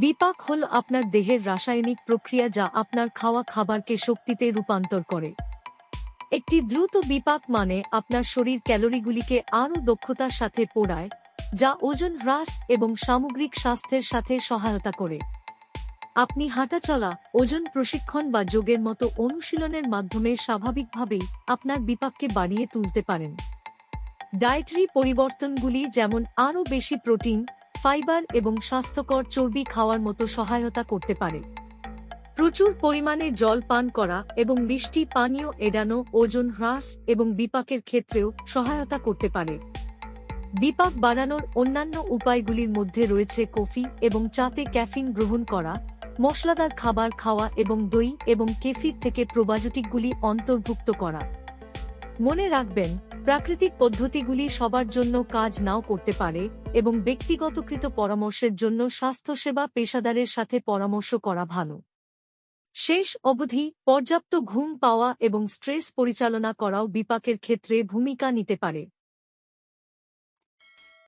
বিপাক হল আপনার দেহের রাসায়নিক প্রক্রিয়া যা আপনার খাওয়া খাবারকে শক্তিতে রূপান্তর করে। একটি দ্রুত বিপাক মানে আপনার শরীর ক্যালোরিগুলিকে আরও দক্ষতার সাথে পোড়ায়, যা ওজন হ্রাস এবং সামগ্রিক স্বাস্থ্যের সাথে সহায়তা করে। আপনি হাঁটাচলা, ওজন প্রশিক্ষণ বা যোগের মতো অনুশীলনের মাধ্যমে স্বাভাবিকভাবেই আপনার বিপাককে বাড়িয়ে তুলতে পারেন। ডায়েটারি পরিবর্তনগুলি যেমন আরও বেশি প্রোটিন, ফাইবার এবং স্বাস্থ্যকর চর্বি খাওয়ার মতো সহায়তা করতে পারে। প্রচুর পরিমাণে জল পান করা এবং মিষ্টি পানীয় এড়ানো ওজন হ্রাস এবং বিপাকের ক্ষেত্রেও সহায়তা করতে পারে। বিপাক বাড়ানোর অন্যান্য উপায়গুলির মধ্যে রয়েছে কফি এবং চাতে ক্যাফিন গ্রহণ করা, মশলাদার খাবার খাওয়া এবং দই এবং কেফির থেকে প্রোবায়োটিকগুলি অন্তর্ভুক্ত করা। মনে রাখবেন, প্রাকৃতিক পদ্ধতিগুলি সবার জন্য কাজ নাও করতে পারে এবং ব্যক্তিগতকৃত পরামর্শের জন্য স্বাস্থ্যসেবা পেশাদারের সাথে পরামর্শ করা ভালো। শেষ অবধি, পর্যাপ্ত ঘুম পাওয়া এবং স্ট্রেস পরিচালনা করাও বিপাকের ক্ষেত্রে ভূমিকা নিতে পারে।